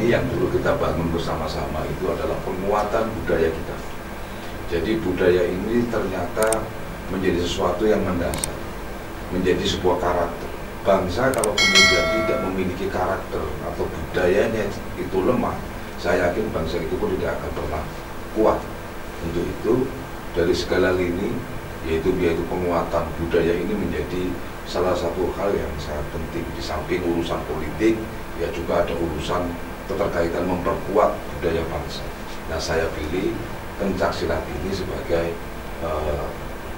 ini yang dulu kita bangun bersama-sama itu adalah penguatan budaya kita. Jadi budaya ini ternyata menjadi sesuatu yang mendasar, menjadi sebuah karakter. Bangsa kalau kemudian tidak memiliki karakter atau budayanya itu lemah, saya yakin bangsa itu pun tidak akan pernah kuat. Untuk itu, dari segala lini, yaitu penguatan budaya ini menjadi salah satu hal yang sangat penting. Di samping urusan politik, ya juga ada urusan keterkaitan memperkuat budaya bangsa. Nah, saya pilih pencaksilat ini sebagai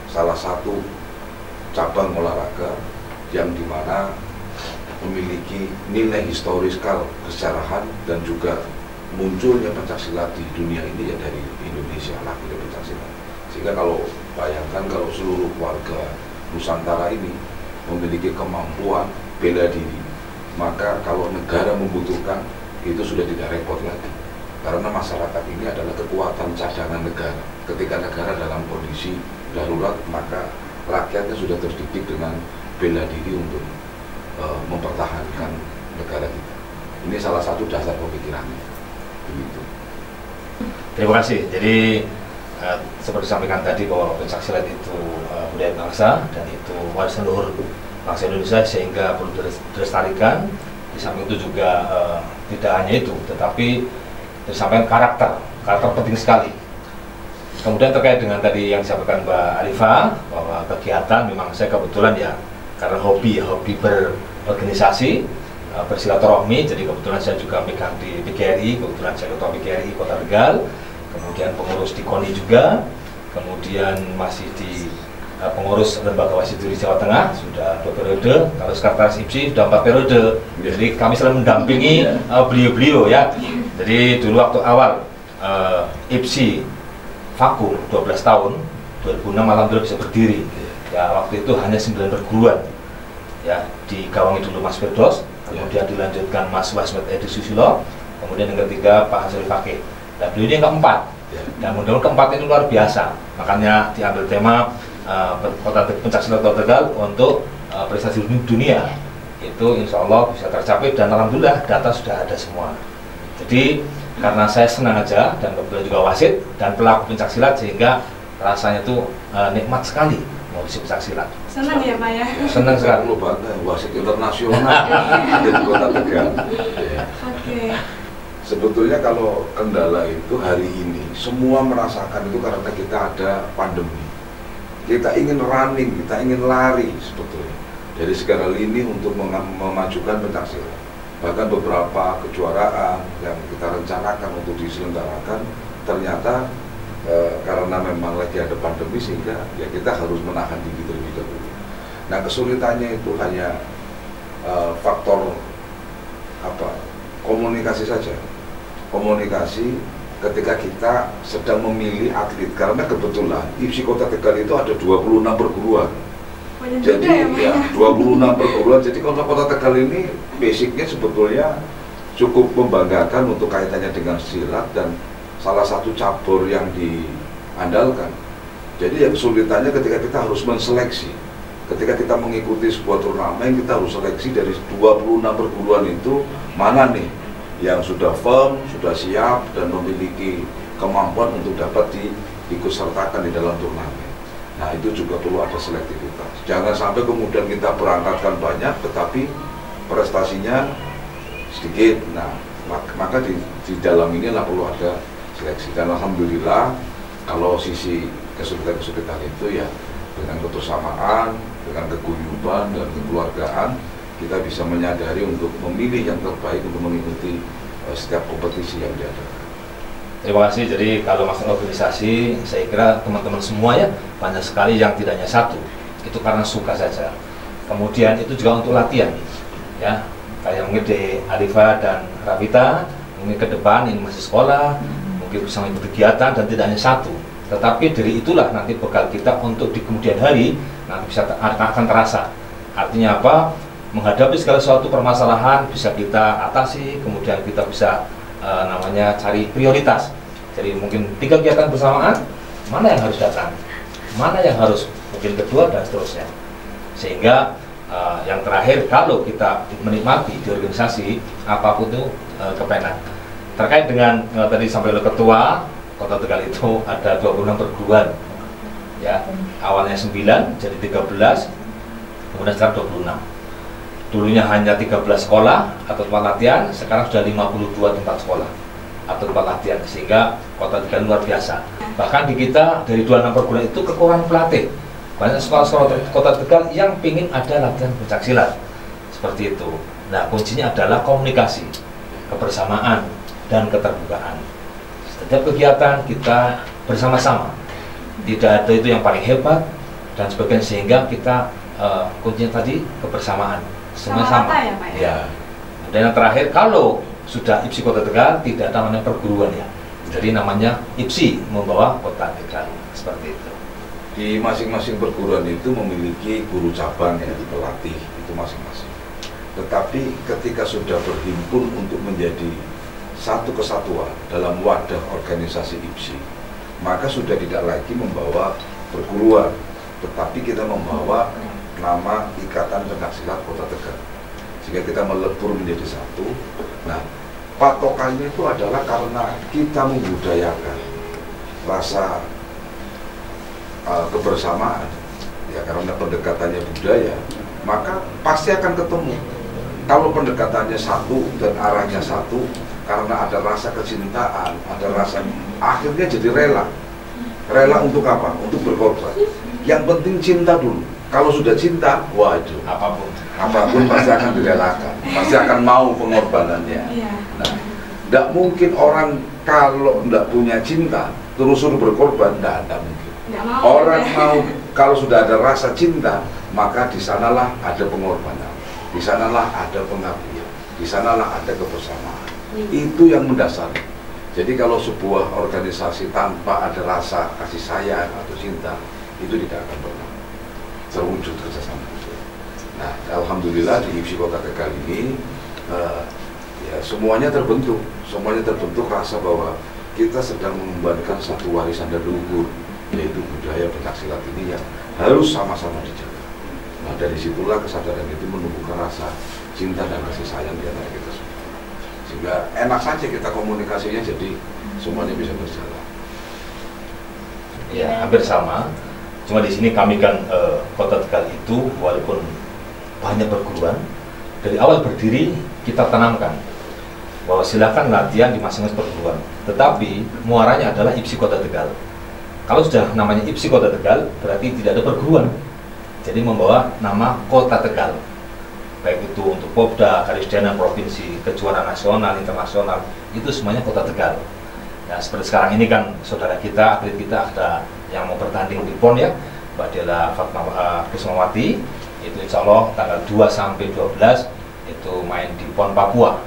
salah satu cabang olahraga yang dimana memiliki nilai historiskal kesejarahan dan juga munculnya pencaksilat di dunia ini ya dari Indonesia lah pencaksilat. Sehingga kalau bayangkan kalau seluruh warga Nusantara ini memiliki kemampuan bela diri, maka kalau negara membutuhkan itu sudah tidak repot lagi. Karena masyarakat ini adalah kekuatan cadangan negara. Ketika negara dalam kondisi darurat, maka rakyatnya sudah terdidik dengan bela diri untuk mempertahankan negara kita. Ini salah satu dasar pemikirannya. Begitu. Terima kasih. Jadi seperti disampaikan tadi bahwa pencaksilat itu budaya bangsa dan itu warisan luhur bangsa Indonesia sehingga perlu dilestarikan. Di samping itu juga tidak hanya itu, tetapi disampaikan karakter penting sekali. Kemudian terkait dengan tadi yang disampaikan Mbak Arifah bahwa kegiatan memang saya kebetulan ya karena hobi berorganisasi, bersilaturahmi, jadi kebetulan saya juga megang di PGRI, kebetulan saya ketua PGRI Kota Tegal, kemudian pengurus di KONI juga, kemudian masih di pengurus Lembaga Wasiduri Jawa Tengah sudah 2 periode, kalau sekretaris IPSI sudah 4 periode. Jadi kami selalu mendampingi beliau-beliau ya. Jadi dulu waktu awal IPSI vakum 12 tahun, 2006 alhamdulillah bisa berdiri. Ya waktu itu hanya 9 perguruan. Ya digawangi dulu Mas Firdos, kemudian dilanjutkan Mas Wasmed Edi Susilo, kemudian yang ketiga Pak Hasri Fakih. Dan beliau ini yang keempat. Dan mudah-mudahan keempat itu luar biasa. Makanya diambil tema Kota Pencaksilat Kota Tegal untuk prestasi dunia. Itu insya Allah bisa tercapai dan alhamdulillah data sudah ada semua. Jadi karena saya senang aja dan kebetulan juga wasit dan pelaku pencaksilat sehingga rasanya itu nikmat sekali ngurusi pencaksilat. Senang ya Pak ya? Senang sekali. Lu bangga wasit internasional di Kota Tegal. Oke. Sebetulnya kalau kendala itu hari ini semua merasakan itu karena kita ada pandemi. Kita ingin running, kita ingin lari sebetulnya dari segala lini untuk memajukan pencaksilat. Bahkan beberapa kejuaraan yang kita rencanakan untuk diselenggarakan ternyata karena memang lagi ada pandemi sehingga ya kita harus menahan diri terlebih dahulu. Nah kesulitannya itu hanya faktor komunikasi saja. Komunikasi ketika kita sedang memilih atlet, karena kebetulan IPSI Kota Tegal itu ada 26 perguruan. Jadi ya 26 perguruan. Jadi Kota Tegal ini basicnya sebetulnya cukup membanggakan untuk kaitannya dengan silat dan salah satu cabur yang diandalkan. Jadi yang kesulitannya ketika kita harus menseleksi. Ketika kita mengikuti sebuah turnamen, kita harus seleksi dari 26 perguruan itu mana nih yang sudah firm, sudah siap dan memiliki kemampuan untuk dapat diikutsertakan di dalam turnamen. Nah itu juga perlu ada selektivitas. Jangan sampai kemudian kita berangkatkan banyak tetapi prestasinya sedikit. Nah maka di dalam inilah perlu ada seleksi. Dan alhamdulillah kalau sisi kesulitan-kesulitan itu ya dengan kebersamaan, dengan keguyuban dan kekeluargaan kita bisa menyadari untuk memilih yang terbaik untuk mengikuti setiap kompetisi yang diadakan. Terima kasih. Jadi kalau masalah organisasi, saya kira teman-teman semua ya banyak sekali yang tidak hanya satu. Itu karena suka saja. Kemudian itu juga untuk latihan, ya. Kayak mungkin di Arifah dan Ravita, mungkin ke depan ini masih sekolah, mungkin bisa mengikuti kegiatan dan tidak hanya satu. Tetapi dari itulah nanti bekal kita untuk di kemudian hari nanti bisa akan terasa. Artinya apa? Menghadapi segala suatu permasalahan bisa kita atasi, kemudian kita bisa namanya cari prioritas. Jadi mungkin 3 kegiatan bersamaan, mana yang harus datang, mana yang harus mungkin kedua dan seterusnya. Sehingga yang terakhir kalau kita menikmati di organisasi apapun itu kepenak. terkait dengan tadi sampai oleh ketua Kota Tegal itu ada 26 perguruan ya, awalnya 9 jadi 13, kemudian sekarang 26. Dulunya hanya 13 sekolah atau tempat latihan, sekarang sudah 52 tempat sekolah atau tempat latihan, sehingga Kota Tegal luar biasa. Bahkan di kita dari 26 perguruan itu kekurangan pelatih. Banyak sekolah-sekolah Kota Tegal yang ingin ada latihan pencaksilat seperti itu. Nah, kuncinya adalah komunikasi, kebersamaan, dan keterbukaan. Setiap kegiatan kita bersama-sama, tidak ada itu yang paling hebat dan sebagainya, sehingga kita kuncinya tadi kebersamaan, semuanya sama. Ya, Pak, ya? Dan yang terakhir, kalau sudah IPSI Kota Tegal tidak namanya perguruan ya, jadi namanya IPSI membawa Kota Tegal, seperti itu. Di masing-masing perguruan itu memiliki guru cabang ya, pelatih itu masing-masing. Tetapi ketika sudah berhimpun untuk menjadi satu kesatuan dalam wadah organisasi IPSI, maka sudah tidak lagi membawa perguruan, tetapi kita membawa nama Ikatan Pencaksilat Kota Tegal, sehingga kita melebur menjadi satu. Nah, patokannya itu adalah karena kita membudayakan rasa kebersamaan ya, karena pendekatannya budaya, maka pasti akan ketemu. Kalau pendekatannya satu dan arahnya satu, karena ada rasa kecintaan, ada rasa, akhirnya jadi rela. Rela untuk apa? Untuk berkorban. Yang penting cinta dulu. Kalau sudah cinta, waduh, apapun pasti akan direlakan, pasti akan mau pengorbanannya. Nah, tidak mungkin orang kalau tidak punya cinta terus suruh berkorban, tidak mungkin. Orang mau, kalau sudah ada rasa cinta, maka di sanalah ada pengorbanan, di sanalah ada pengabdian, di sanalah ada kebersamaan. Itu yang mendasar. Jadi kalau sebuah organisasi tanpa ada rasa kasih sayang atau cinta, itu tidak akan pernah terwujud kerjasama. Nah, alhamdulillah di IPSI Kota Tegal ini ya semuanya terbentuk rasa bahwa kita sedang mengembalikan satu warisan leluhur, yaitu budaya pencaksilat ini yang harus sama-sama dijaga. Nah, dari situlah kesadaran itu menumbuhkan rasa cinta dan kasih sayang di antara kita semua. Sehingga enak saja kita komunikasinya, jadi semuanya bisa berjalan. Ya, hampir sama. Cuma di sini kami kan Kota Tegal itu walaupun banyak perguruan, dari awal berdiri kita tanamkan bahwa silakan latihan di masing-masing perguruan. Tetapi muaranya adalah IPSI Kota Tegal. Kalau sudah namanya IPSI Kota Tegal, berarti tidak ada perguruan. Jadi membawa nama Kota Tegal. Baik itu untuk Popda, Karisdenan, Provinsi, kejuaraan nasional, internasional, itu semuanya Kota Tegal. Nah, seperti sekarang ini kan saudara kita, atlet kita ada yang mau bertanding di PON ya, Mbak Dela Krismawati, itu insya Allah tanggal 2 sampai 12 itu main di PON Papua.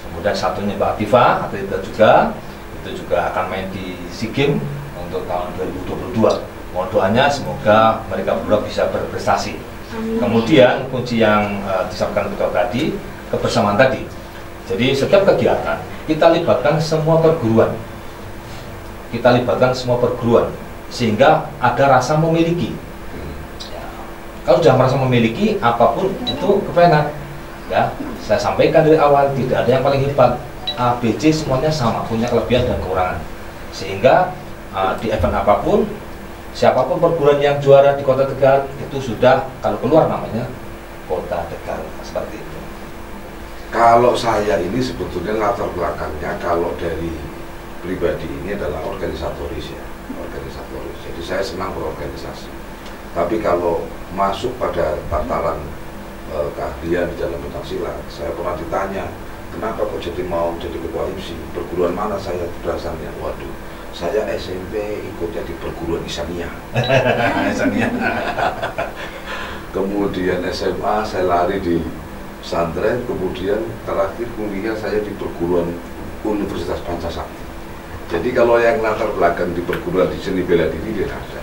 Kemudian satunya Mbak Afifa, atlet juga, itu juga akan main di SEA Games untuk tahun 2022. Mohon doanya semoga mereka berdua bisa berprestasi. Kemudian kunci yang disampaikan ketua tadi, kebersamaan tadi. Jadi setiap kegiatan kita libatkan semua perguruan. Sehingga ada rasa memiliki. Ya. Kalau sudah merasa memiliki, apapun itu kepengen. Ya, saya sampaikan dari awal, tidak ada yang paling hebat. A, B, C semuanya sama, punya kelebihan dan kekurangan. Sehingga di event apapun, siapapun perguruan yang juara di Kota Tegal itu sudah kalau keluar namanya Kota Tegal, seperti itu. Kalau saya ini sebetulnya latar belakangnya kalau dari pribadi ini adalah organisatoris ya, organisatoris. Jadi saya senang berorganisasi. Tapi kalau masuk pada tataran keahlian di dalam pencaksilat, saya pernah ditanya, kenapa kok jadi mau jadi ketua IPSI? Perguruan mana saya berdasarnya? Waduh, saya SMP ikutnya di perguruan Isania. Isania. Kemudian SMA saya lari di pesantren, kemudian terakhir kuliah saya di perguruan Universitas Pancasakti. Jadi kalau yang latar belakang di perguruan di seni bela diri tidak ada.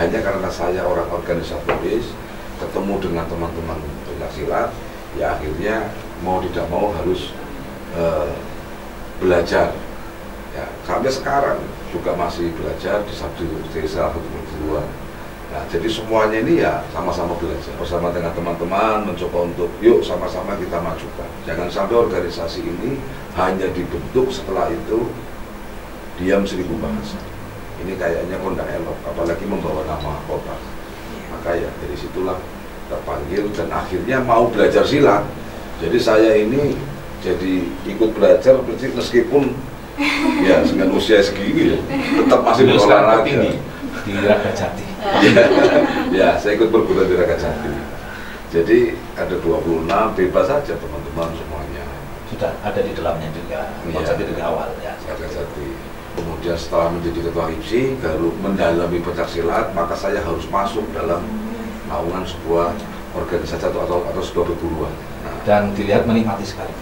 Hanya karena saya orang organisatoris, ketemu dengan teman-teman pencaksilat, ya akhirnya mau tidak mau harus belajar. Ya, sampai sekarang juga masih belajar di salah satu perguruan Nah, jadi semuanya ini ya sama-sama belajar bersama dengan teman-teman, mencoba untuk yuk sama-sama kita majukan. Jangan sampai organisasi ini hanya dibentuk setelah itu diam 1000 bahasa. Ini kayaknya kok nggak elok, apalagi membawa nama kota. Maka ya dari situlah terpanggil dan akhirnya mau belajar silat. Jadi saya ini jadi ikut belajar meskipun ya dengan usia segini ya tetap masih berolahraga di Ragajati. Ya, saya ikut perguruan di Ragajati. Jadi ada 26, bebas saja teman-teman semuanya. Sudah ada di dalamnya juga, konsep dari awal ya. Ragajati. Kemudian setelah menjadi ketua HIPSI, baru mendalami pencaksilat, maka saya harus masuk dalam naungan sebuah organisasi atau sebuah perguruan. Dan dilihat menikmati sekali.